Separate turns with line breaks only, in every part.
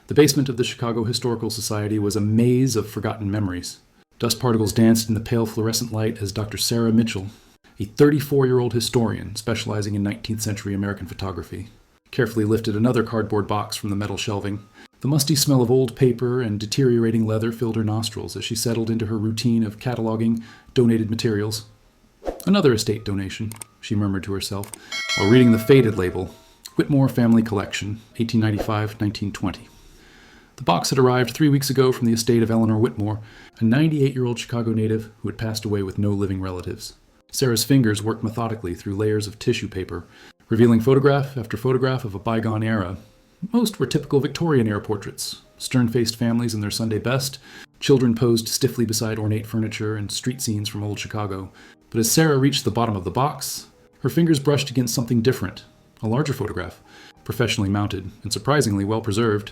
The basement of the Chicago Historical Society was a maze of forgotten memories. Dust particles danced in the pale fluorescent light as Dr. Sarah Mitchell, a 34-year-old historian specializing in 19th century American photography, carefully lifted another cardboard box from the metal shelving. The musty smell of old paper and deteriorating leather filled her nostrils as she settled into her routine of cataloging donated materials. Another estate donation, she murmured to herself, while reading the faded label, Whitmore Family Collection, 1895-1920. The box had arrived 3 weeks ago from the estate of Eleanor Whitmore, a 98-year-old Chicago native who had passed away with no living relatives. Sarah's fingers worked methodically through layers of tissue paper, revealing photograph after photograph of a bygone era. Most were typical Victorian-era portraits, stern-faced families in their Sunday best, children posed stiffly beside ornate furniture, and street scenes from old Chicago. But as Sarah reached the bottom of the box, her fingers brushed against something different, a larger photograph, professionally mounted and surprisingly well-preserved.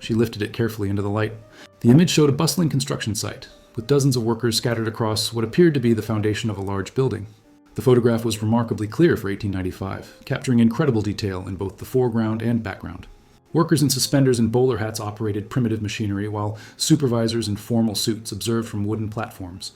She lifted it carefully into the light. The image showed a bustling construction site, with dozens of workers scattered across what appeared to be the foundation of a large building. The photograph was remarkably clear for 1895, capturing incredible detail in both the foreground and background. Workers in suspenders and bowler hats operated primitive machinery, while supervisors in formal suits observed from wooden platforms.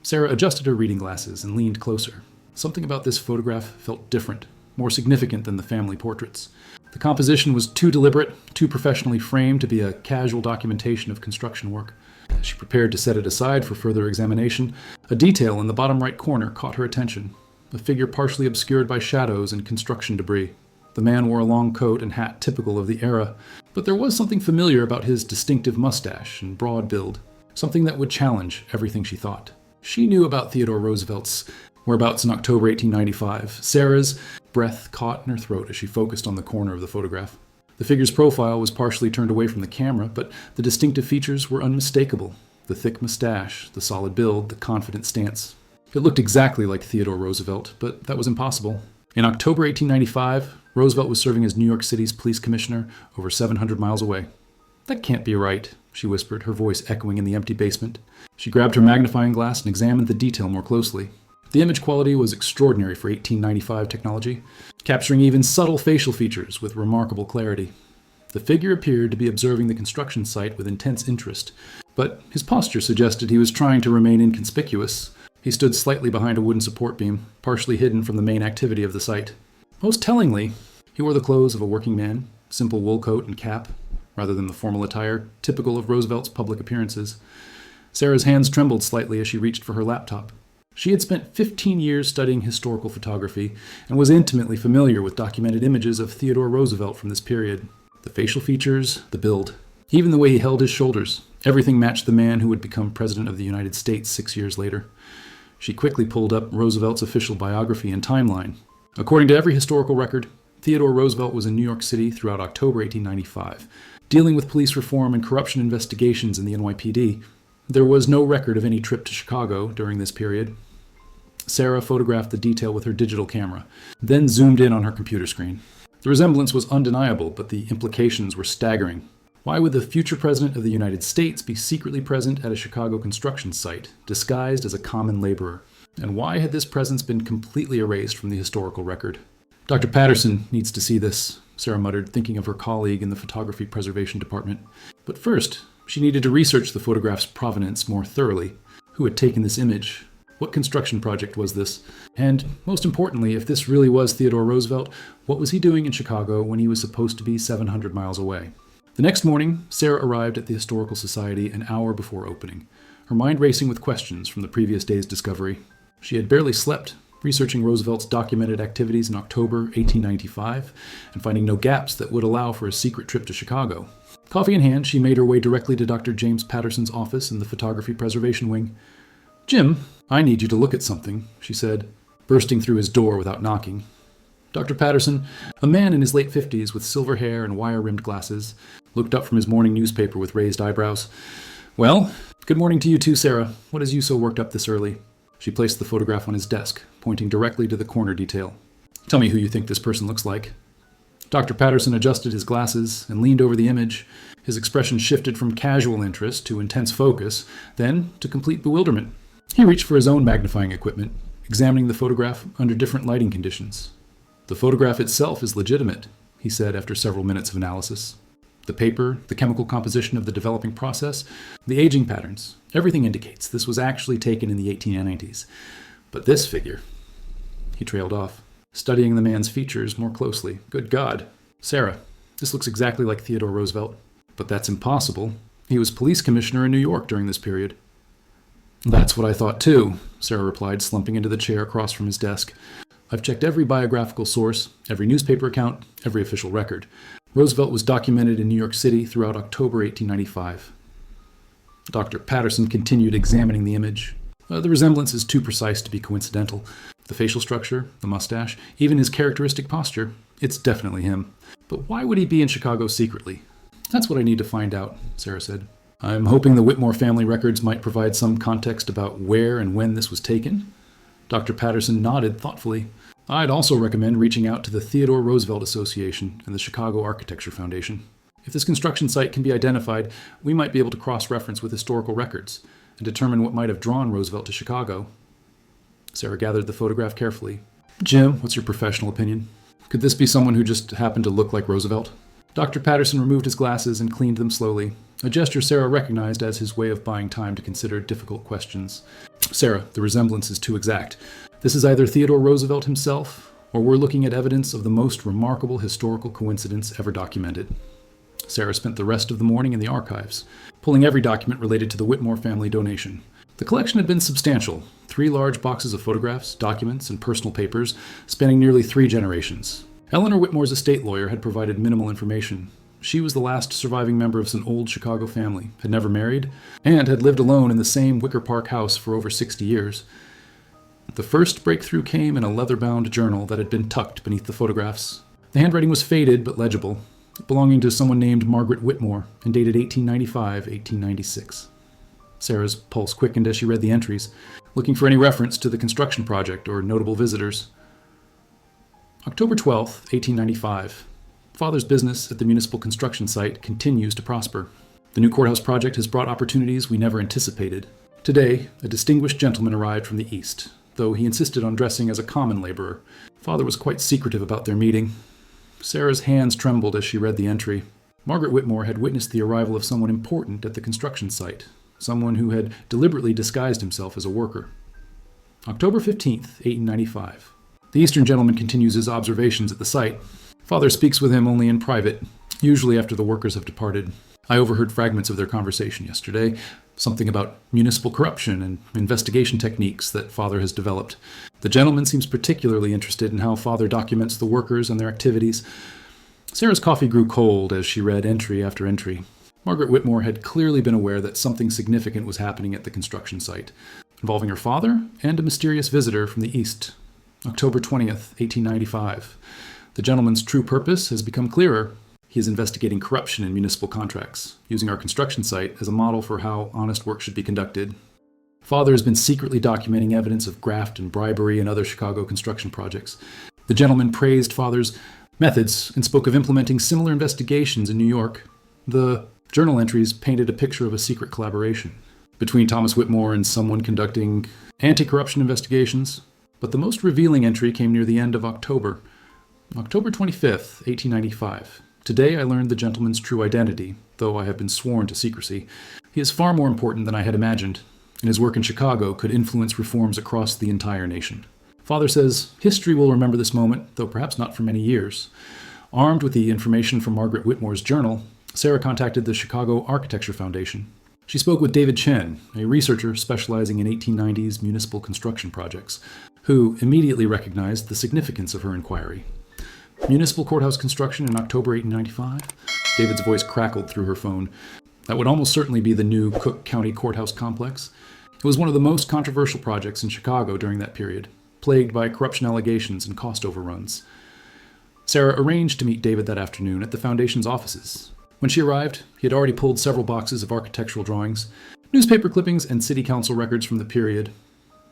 Sarah adjusted her reading glasses and leaned closer. Something about this photograph felt different, more significant than the family portraits. The composition was too deliberate, too professionally framed to be a casual documentation of construction work. As she prepared to set it aside for further examination, a detail in the bottom right corner caught her attention, a figure partially obscured by shadows and construction debris. The man wore a long coat and hat typical of the era, but there was something familiar about his distinctive mustache and broad build, something that would challenge everything she thought. She knew about Theodore Roosevelt's whereabouts in October 1895. Sarah's breath caught in her throat as she focused on the corner of the photograph. The figure's profile was partially turned away from the camera, but the distinctive features were unmistakable. The thick mustache, the solid build, the confident stance. It looked exactly like Theodore Roosevelt, but that was impossible. In October 1895, Roosevelt was serving as New York City's police commissioner over 700 miles away. "That can't be right," she whispered, her voice echoing in the empty basement. She grabbed her magnifying glass and examined the detail more closely. The image quality was extraordinary for 1895 technology, capturing even subtle facial features with remarkable clarity. The figure appeared to be observing the construction site with intense interest, but his posture suggested he was trying to remain inconspicuous. He stood slightly behind a wooden support beam, partially hidden from the main activity of the site. Most tellingly, he wore the clothes of a working man, simple wool coat and cap, rather than the formal attire typical of Roosevelt's public appearances. Sarah's hands trembled slightly as she reached for her laptop. She had spent 15 years studying historical photography and was intimately familiar with documented images of Theodore Roosevelt from this period. The facial features, the build, even the way he held his shoulders, everything matched the man who would become President of the United States 6 years later. She quickly pulled up Roosevelt's official biography and timeline. According to every historical record, Theodore Roosevelt was in New York City throughout October 1895, dealing with police reform and corruption investigations in the NYPD. There was no record of any trip to Chicago during this period. Sarah photographed the detail with her digital camera, then zoomed in on her computer screen. The resemblance was undeniable, but the implications were staggering. Why would the future president of the United States be secretly present at a Chicago construction site, disguised as a common laborer? And why had this presence been completely erased from the historical record? "Dr. Patterson needs to see this," Sarah muttered, thinking of her colleague in the photography preservation department. But first, she needed to research the photograph's provenance more thoroughly. Who had taken this image? What construction project was this? And, most importantly, if this really was Theodore Roosevelt, what was he doing in Chicago when he was supposed to be 700 miles away? The next morning, Sarah arrived at the Historical Society an hour before opening, her mind racing with questions from the previous day's discovery. She had barely slept, researching Roosevelt's documented activities in October 1895 and finding no gaps that would allow for a secret trip to Chicago. Coffee in hand, she made her way directly to Dr. James Patterson's office in the photography preservation wing. "Jim, I need you to look at something," she said, bursting through his door without knocking. Dr. Patterson, a man in his late 50s with silver hair and wire-rimmed glasses, looked up from his morning newspaper with raised eyebrows. "Well, good morning to you too, Sarah. What has you so worked up this early?" She placed the photograph on his desk, pointing directly to the corner detail. "Tell me who you think this person looks like." Dr. Patterson adjusted his glasses and leaned over the image. His expression shifted from casual interest to intense focus, then to complete bewilderment. He reached for his own magnifying equipment, examining the photograph under different lighting conditions. "The photograph itself is legitimate," he said after several minutes of analysis. The paper, the chemical composition of the developing process, the aging patterns, everything indicates this was actually taken in the 1890s. But this figure, he trailed off, studying the man's features more closely. Good God. Sarah, this looks exactly like Theodore Roosevelt. But that's impossible. He was police commissioner in New York during this period. That's what I thought too, Sarah replied, slumping into the chair across from his desk. I've checked every biographical source, every newspaper account, every official record. Roosevelt was documented in New York City throughout October 1895. Dr. Patterson continued examining the image. The resemblance is too precise to be coincidental. The facial structure, the mustache, even his characteristic posture, it's definitely him. But why would he be in Chicago secretly? That's what I need to find out, Sarah said. I'm hoping the Whitmore family records might provide some context about where and when this was taken. Dr. Patterson nodded thoughtfully. I'd also recommend reaching out to the Theodore Roosevelt Association and the Chicago Architecture Foundation. If this construction site can be identified, we might be able to cross-reference with historical records and determine what might have drawn Roosevelt to Chicago. Sarah gathered the photograph carefully. Jim, what's your professional opinion? Could this be someone who just happened to look like Roosevelt? Dr. Patterson removed his glasses and cleaned them slowly, a gesture Sarah recognized as his way of buying time to consider difficult questions. Sarah, the resemblance is too exact. This is either Theodore Roosevelt himself, or we're looking at evidence of the most remarkable historical coincidence ever documented. Sarah spent the rest of the morning in the archives, pulling every document related to the Whitmore family donation. The collection had been substantial, 3 large boxes of photographs, documents, and personal papers spanning nearly 3 generations. Eleanor Whitmore's estate lawyer had provided minimal information. She was the last surviving member of an old Chicago family, had never married, and had lived alone in the same Wicker Park house for over 60 years. The first breakthrough came in a leather-bound journal that had been tucked beneath the photographs. The handwriting was faded but legible, belonging to someone named Margaret Whitmore and dated 1895-1896. Sarah's pulse quickened as she read the entries, looking for any reference to the construction project or notable visitors. October 12, 1895. Father's business at the municipal construction site continues to prosper. The new courthouse project has brought opportunities we never anticipated. Today, a distinguished gentleman arrived from the east, though he insisted on dressing as a common laborer. Father was quite secretive about their meeting. Sarah's hands trembled as she read the entry. Margaret Whitmore had witnessed the arrival of someone important at the construction site, someone who had deliberately disguised himself as a worker. October 15, 1895. The Eastern gentleman continues his observations at the site. Father speaks with him only in private, usually after the workers have departed. I overheard fragments of their conversation yesterday, something about municipal corruption and investigation techniques that Father has developed. The gentleman seems particularly interested in how Father documents the workers and their activities. Sarah's coffee grew cold as she read entry after entry. Margaret Whitmore had clearly been aware that something significant was happening at the construction site, involving her father and a mysterious visitor from the east. October 20th, 1895. The gentleman's true purpose has become clearer. He is investigating corruption in municipal contracts, using our construction site as a model for how honest work should be conducted. Father has been secretly documenting evidence of graft and bribery in other Chicago construction projects. The gentleman praised Father's methods and spoke of implementing similar investigations in New York. The journal entries painted a picture of a secret collaboration between Thomas Whitmore and someone conducting anti-corruption investigations. But the most revealing entry came near the end of October 25th, 1895. Today I learned the gentleman's true identity, though I have been sworn to secrecy. He is far more important than I had imagined, and his work in Chicago could influence reforms across the entire nation. Father says history will remember this moment, though perhaps not for many years. Armed with the information from Margaret Whitmore's journal, Sarah contacted the Chicago Architecture Foundation. She spoke with David Chen, a researcher specializing in 1890s municipal construction projects, who immediately recognized the significance of her inquiry. Municipal courthouse construction in October 1895? David's voice crackled through her phone. That would almost certainly be the new Cook County Courthouse complex. It was one of the most controversial projects in Chicago during that period, plagued by corruption allegations and cost overruns. Sarah arranged to meet David that afternoon at the foundation's offices. When she arrived, he had already pulled several boxes of architectural drawings, newspaper clippings, and city council records from the period.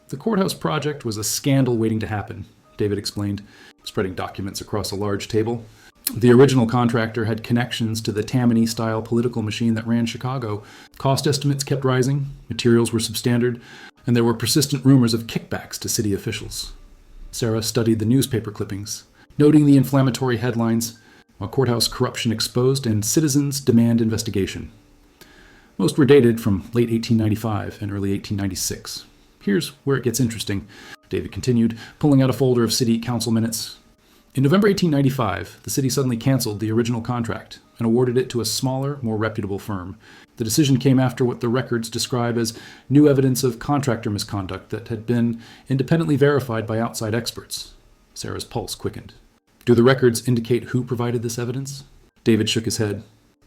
The courthouse project was a scandal waiting to happen, David explained, spreading documents across a large table. The original contractor had connections to the Tammany-style political machine that ran Chicago. Cost estimates kept rising, materials were substandard, and there were persistent rumors of kickbacks to city officials. Sarah studied the newspaper clippings, noting the inflammatory headlines. A courthouse corruption exposed and citizens demand investigation. Most were dated from late 1895 and early 1896. Here's where it gets interesting, David continued, pulling out a folder of city council minutes. In November 1895, the city suddenly canceled the original contract and awarded it to a smaller, more reputable firm. The decision came after what the records describe as new evidence of contractor misconduct that had been independently verified by outside experts. Sarah's pulse quickened. Do the records indicate who provided this evidence? David shook his head.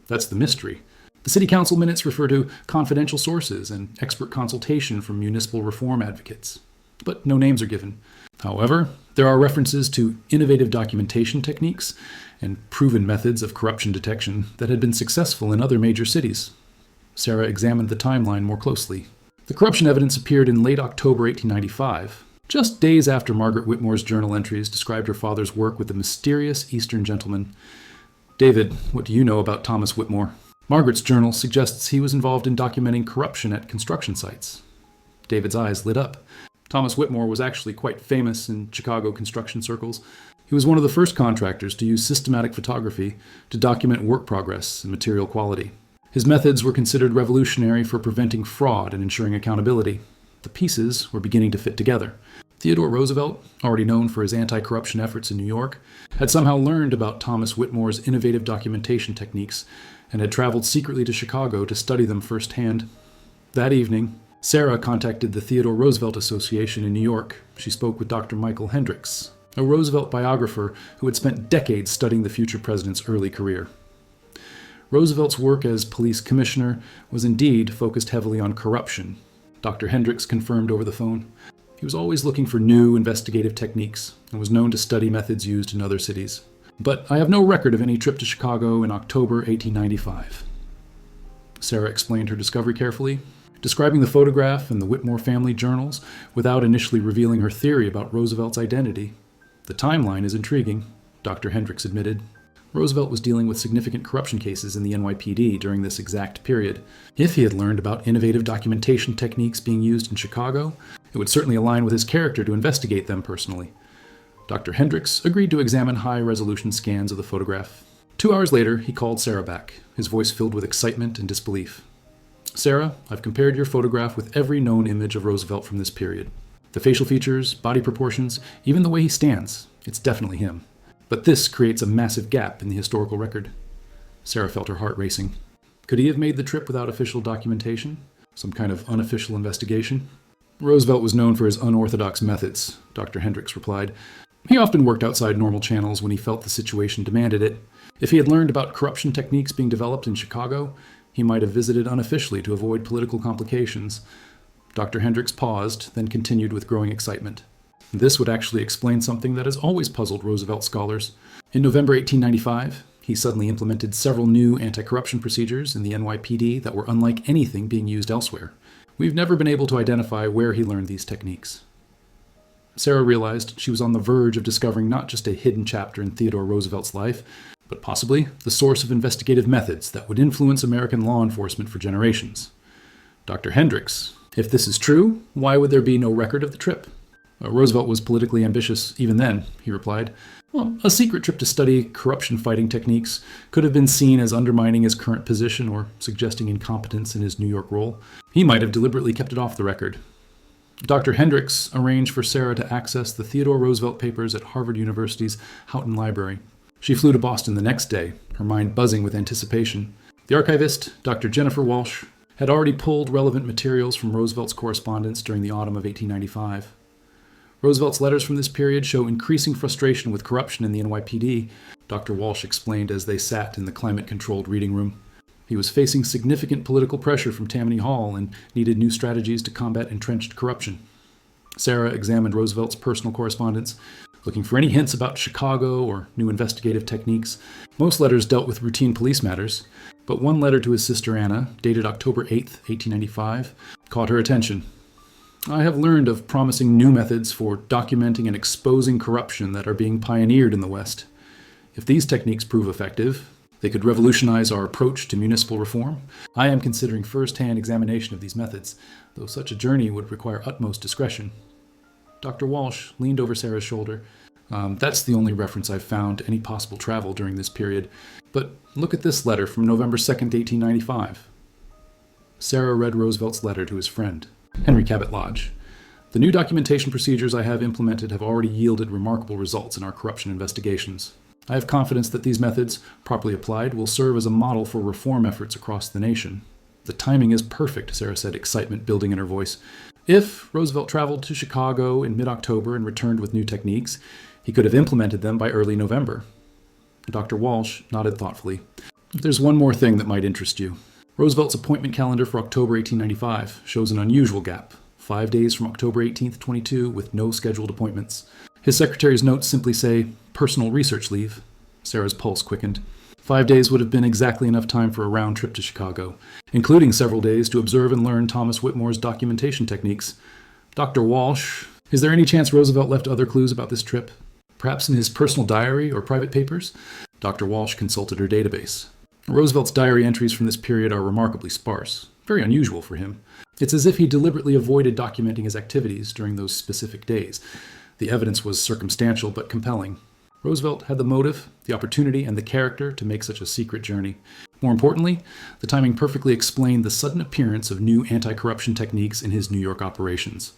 That's the mystery. The city council minutes refer to confidential sources and expert consultation from municipal reform advocates, but no names are given. However, there are references to innovative documentation techniques and proven methods of corruption detection that had been successful in other major cities. Sarah examined the timeline more closely. The corruption evidence appeared in late October 1895, just days after Margaret Whitmore's journal entries described her father's work with a mysterious Eastern gentleman. David, what do you know about Thomas Whitmore? Margaret's journal suggests he was involved in documenting corruption at construction sites. David's eyes lit up. Thomas Whitmore was actually quite famous in Chicago construction circles. He was one of the first contractors to use systematic photography to document work progress and material quality. His methods were considered revolutionary for preventing fraud and ensuring accountability. The pieces were beginning to fit together. Theodore Roosevelt, already known for his anti-corruption efforts in New York, had somehow learned about Thomas Whitmore's innovative documentation techniques and had traveled secretly to Chicago to study them firsthand. That evening, Sarah contacted the Theodore Roosevelt Association in New York. She spoke with Dr. Michael Hendricks, a Roosevelt biographer who had spent decades studying the future president's early career. Roosevelt's work as police commissioner was indeed focused heavily on corruption. Dr. Hendricks confirmed over the phone. He was always looking for new investigative techniques and was known to study methods used in other cities. But I have no record of any trip to Chicago in October 1895. Sarah explained her discovery carefully, describing the photograph and the Whitmore family journals without initially revealing her theory about Roosevelt's identity. The timeline is intriguing, Dr. Hendricks admitted. Roosevelt was dealing with significant corruption cases in the NYPD during this exact period. If he had learned about innovative documentation techniques being used in Chicago, it would certainly align with his character to investigate them personally. Dr. Hendricks agreed to examine high-resolution scans of the photograph. 2 hours later, he called Sarah back, his voice filled with excitement and disbelief. Sarah, I've compared your photograph with every known image of Roosevelt from this period. The facial features, body proportions, even the way he stands. It's definitely him. But this creates a massive gap in the historical record. Sarah felt her heart racing. Could he have made the trip without official documentation? Some kind of unofficial investigation? Roosevelt was known for his unorthodox methods, Dr. Hendricks replied. He often worked outside normal channels when he felt the situation demanded it. If he had learned about corruption techniques being developed in Chicago, he might have visited unofficially to avoid political complications. Dr. Hendricks paused, then continued with growing excitement. This would actually explain something that has always puzzled Roosevelt scholars. In November 1895, he suddenly implemented several new anti-corruption procedures in the NYPD that were unlike anything being used elsewhere. We've never been able to identify where he learned these techniques. Sarah realized she was on the verge of discovering not just a hidden chapter in Theodore Roosevelt's life, but possibly the source of investigative methods that would influence American law enforcement for generations. Dr. Hendricks, if this is true, why would there be no record of the trip? Roosevelt was politically ambitious even then, he replied. Well, a secret trip to study corruption-fighting techniques could have been seen as undermining his current position or suggesting incompetence in his New York role. He might have deliberately kept it off the record. Dr. Hendricks arranged for Sarah to access the Theodore Roosevelt papers at Harvard University's Houghton Library. She flew to Boston the next day, her mind buzzing with anticipation. The archivist, Dr. Jennifer Walsh, had already pulled relevant materials from Roosevelt's correspondence during the autumn of 1895. Roosevelt's letters from this period show increasing frustration with corruption in the NYPD, Dr. Walsh explained as they sat in the climate-controlled reading room. He was facing significant political pressure from Tammany Hall and needed new strategies to combat entrenched corruption. Sarah examined Roosevelt's personal correspondence, looking for any hints about Chicago or new investigative techniques. Most letters dealt with routine police matters, but one letter to his sister Anna, dated October 8, 1895, caught her attention. I have learned of promising new methods for documenting and exposing corruption that are being pioneered in the West. If these techniques prove effective, they could revolutionize our approach to municipal reform. I am considering first-hand examination of these methods, though such a journey would require utmost discretion. Dr. Walsh leaned over Sarah's shoulder, That's the only reference I've found to any possible travel during this period. But look at this letter from November 2nd, 1895. Sarah read Roosevelt's letter to his friend, Henry Cabot Lodge. The new documentation procedures I have implemented have already yielded remarkable results in our corruption investigations. I have confidence that these methods, properly applied, will serve as a model for reform efforts across the nation. The timing is perfect, Sarah said, excitement building in her voice. If Roosevelt traveled to Chicago in mid-October and returned with new techniques, he could have implemented them by early November. Dr. Walsh nodded thoughtfully. There's one more thing that might interest you. Roosevelt's appointment calendar for October 1895 shows an unusual gap, 5 days from October 18th, 22, with no scheduled appointments. His secretary's notes simply say, personal research leave. Sarah's pulse quickened. 5 days would have been exactly enough time for a round trip to Chicago, including several days to observe and learn Thomas Whitmore's documentation techniques. Dr. Walsh, is there any chance Roosevelt left other clues about this trip? Perhaps in his personal diary or private papers? Dr. Walsh consulted her database. Roosevelt's diary entries from this period are remarkably sparse, very unusual for him. It's as if he deliberately avoided documenting his activities during those specific days. The evidence was circumstantial but compelling. Roosevelt had the motive, the opportunity, and the character to make such a secret journey. More importantly, the timing perfectly explained the sudden appearance of new anti-corruption techniques in his New York operations.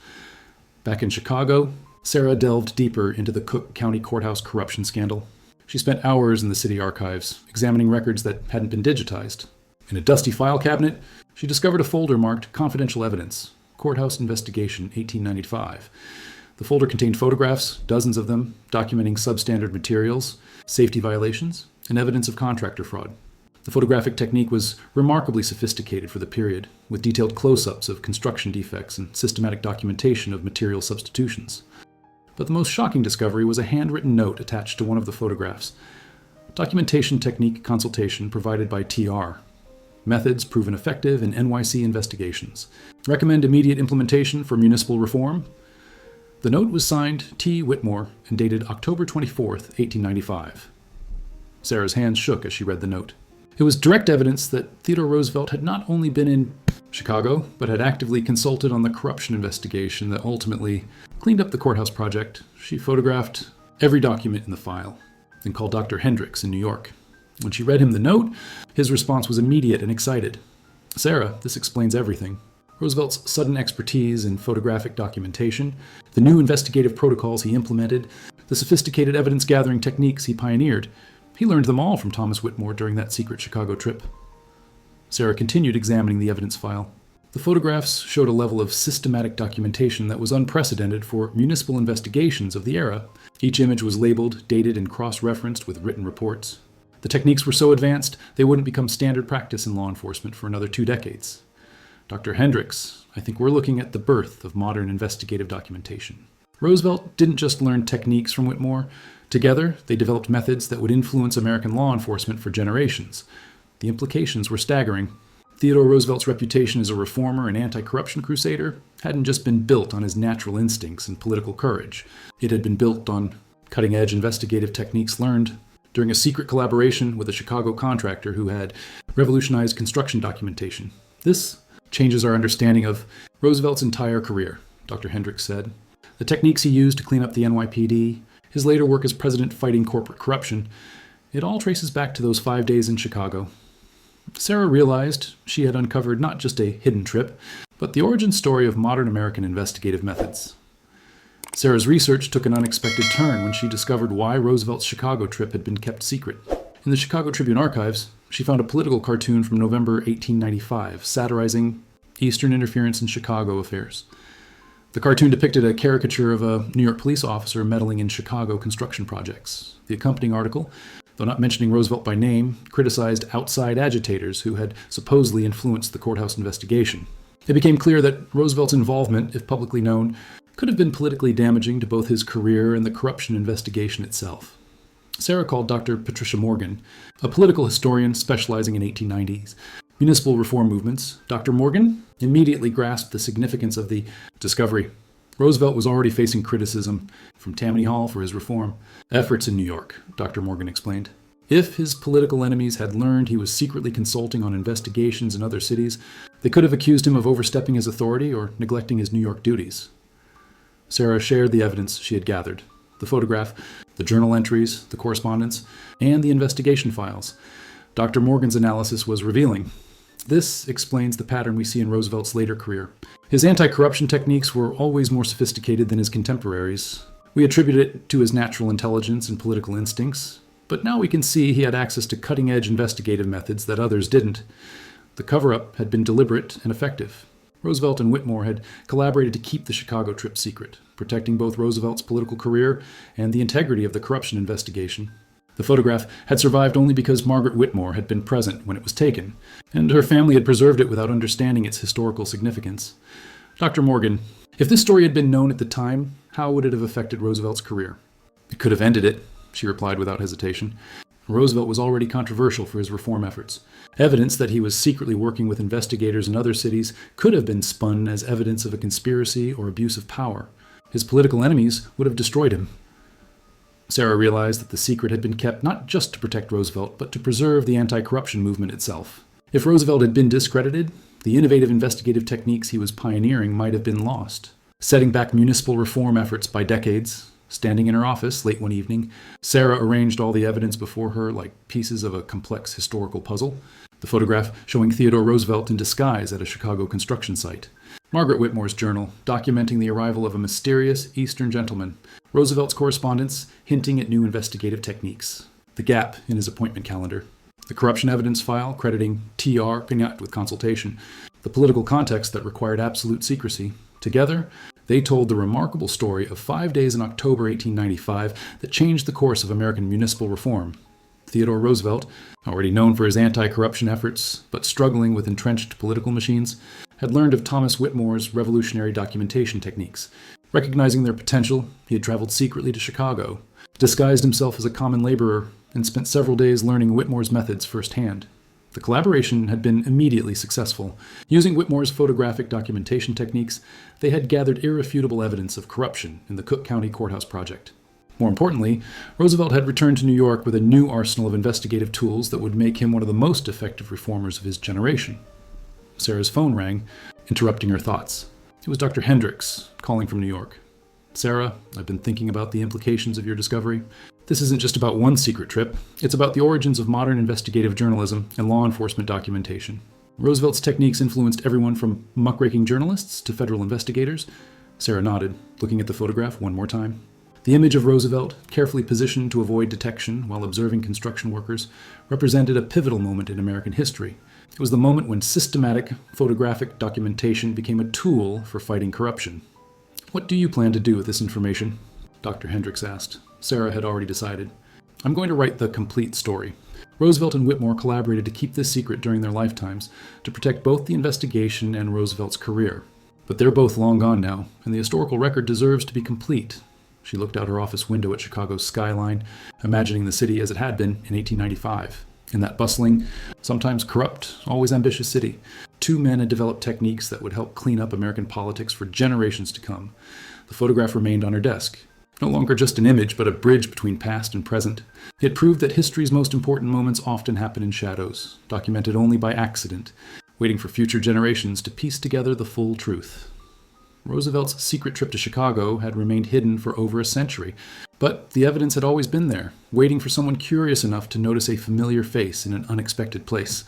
Back in Chicago, Sarah delved deeper into the Cook County Courthouse corruption scandal. She spent hours in the city archives, examining records that hadn't been digitized. In a dusty file cabinet, she discovered a folder marked Confidential Evidence, Courthouse Investigation, 1895. The folder contained photographs, dozens of them, documenting substandard materials, safety violations, and evidence of contractor fraud. The photographic technique was remarkably sophisticated for the period, with detailed close-ups of construction defects and systematic documentation of material substitutions. But the most shocking discovery was a handwritten note attached to one of the photographs. Documentation technique consultation provided by TR. Methods proven effective in NYC investigations. Recommend immediate implementation for municipal reform. The note was signed T. Whitmore and dated October 24th, 1895. Sarah's hands shook as she read the note. It was direct evidence that Theodore Roosevelt had not only been in Chicago, but had actively consulted on the corruption investigation that ultimately cleaned up the courthouse project. She photographed every document in the file, then called Dr. Hendricks in New York. When she read him the note, his response was immediate and excited. Sarah, this explains everything. Roosevelt's sudden expertise in photographic documentation, the new investigative protocols he implemented, the sophisticated evidence-gathering techniques he pioneered, he learned them all from Thomas Whitmore during that secret Chicago trip. Sarah continued examining the evidence file. The photographs showed a level of systematic documentation that was unprecedented for municipal investigations of the era. Each image was labeled, dated, and cross-referenced with written reports. The techniques were so advanced, they wouldn't become standard practice in law enforcement for another 2 decades. Dr. Hendricks, I think we're looking at the birth of modern investigative documentation. Roosevelt didn't just learn techniques from Whitmore. Together, they developed methods that would influence American law enforcement for generations. The implications were staggering. Theodore Roosevelt's reputation as a reformer and anti-corruption crusader hadn't just been built on his natural instincts and political courage. It had been built on cutting-edge investigative techniques learned during a secret collaboration with a Chicago contractor who had revolutionized construction documentation. This changes our understanding of Roosevelt's entire career, Dr. Hendricks said. The techniques he used to clean up the NYPD, his later work as president fighting corporate corruption, it all traces back to those 5 days in Chicago. Sarah realized she had uncovered not just a hidden trip, but the origin story of modern American investigative methods. Sarah's research took an unexpected turn when she discovered why Roosevelt's Chicago trip had been kept secret. In the Chicago Tribune archives, she found a political cartoon from November 1895 satirizing Eastern interference in Chicago affairs. The cartoon depicted a caricature of a New York police officer meddling in Chicago construction projects. The accompanying article, though not mentioning Roosevelt by name, criticized outside agitators who had supposedly influenced the courthouse investigation. It became clear that Roosevelt's involvement, if publicly known, could have been politically damaging to both his career and the corruption investigation itself. Sarah called Dr. Patricia Morgan, a political historian specializing in 1890s municipal reform movements. Dr. Morgan immediately grasped the significance of the discovery. Roosevelt was already facing criticism from Tammany Hall for his reform efforts in New York, Dr. Morgan explained. If his political enemies had learned he was secretly consulting on investigations in other cities, they could have accused him of overstepping his authority or neglecting his New York duties. Sarah shared the evidence she had gathered. The photograph, the journal entries, the correspondence, and the investigation files. Dr. Morgan's analysis was revealing. This explains the pattern we see in Roosevelt's later career. His anti-corruption techniques were always more sophisticated than his contemporaries. We attribute it to his natural intelligence and political instincts, but now we can see he had access to cutting-edge investigative methods that others didn't. The cover-up had been deliberate and effective. Roosevelt and Whitmore had collaborated to keep the Chicago trip secret, protecting both Roosevelt's political career and the integrity of the corruption investigation. The photograph had survived only because Margaret Whitmore had been present when it was taken, and her family had preserved it without understanding its historical significance. Dr. Morgan, if this story had been known at the time, how would it have affected Roosevelt's career? It could have ended it, she replied without hesitation. Roosevelt was already controversial for his reform efforts. Evidence that he was secretly working with investigators in other cities could have been spun as evidence of a conspiracy or abuse of power. His political enemies would have destroyed him. Sarah realized that the secret had been kept not just to protect Roosevelt, but to preserve the anti-corruption movement itself. If Roosevelt had been discredited, the innovative investigative techniques he was pioneering might have been lost. Setting back municipal reform efforts by decades, standing in her office late one evening, Sarah arranged all the evidence before her like pieces of a complex historical puzzle. The photograph showing Theodore Roosevelt in disguise at a Chicago construction site. Margaret Whitmore's journal, documenting the arrival of a mysterious Eastern gentleman. Roosevelt's correspondence, hinting at new investigative techniques. The gap in his appointment calendar. The corruption evidence file, crediting T.R. Pignat with consultation. The political context that required absolute secrecy. Together, they told the remarkable story of 5 days in October 1895 that changed the course of American municipal reform. Theodore Roosevelt, already known for his anti-corruption efforts, but struggling with entrenched political machines, had learned of Thomas Whitmore's revolutionary documentation techniques. Recognizing their potential, he had traveled secretly to Chicago, disguised himself as a common laborer, and spent several days learning Whitmore's methods firsthand. The collaboration had been immediately successful. Using Whitmore's photographic documentation techniques, they had gathered irrefutable evidence of corruption in the Cook County Courthouse project. More importantly, Roosevelt had returned to New York with a new arsenal of investigative tools that would make him one of the most effective reformers of his generation. Sarah's phone rang, interrupting her thoughts. It was Dr. Hendricks, calling from New York. Sarah, I've been thinking about the implications of your discovery. This isn't just about one secret trip. It's about the origins of modern investigative journalism and law enforcement documentation. Roosevelt's techniques influenced everyone from muckraking journalists to federal investigators. Sarah nodded, looking at the photograph one more time. The image of Roosevelt, carefully positioned to avoid detection while observing construction workers, represented a pivotal moment in American history. It was the moment when systematic photographic documentation became a tool for fighting corruption. What do you plan to do with this information? Dr. Hendricks asked. Sarah had already decided. I'm going to write the complete story. Roosevelt and Whitmore collaborated to keep this secret during their lifetimes, to protect both the investigation and Roosevelt's career. But they're both long gone now, and the historical record deserves to be complete. She looked out her office window at Chicago's skyline, imagining the city as it had been in 1895. In that bustling, sometimes corrupt, always ambitious city, two men had developed techniques that would help clean up American politics for generations to come. The photograph remained on her desk. No longer just an image, but a bridge between past and present. It proved that history's most important moments often happen in shadows, documented only by accident, waiting for future generations to piece together the full truth. Roosevelt's secret trip to Chicago had remained hidden for over a century, but the evidence had always been there, waiting for someone curious enough to notice a familiar face in an unexpected place.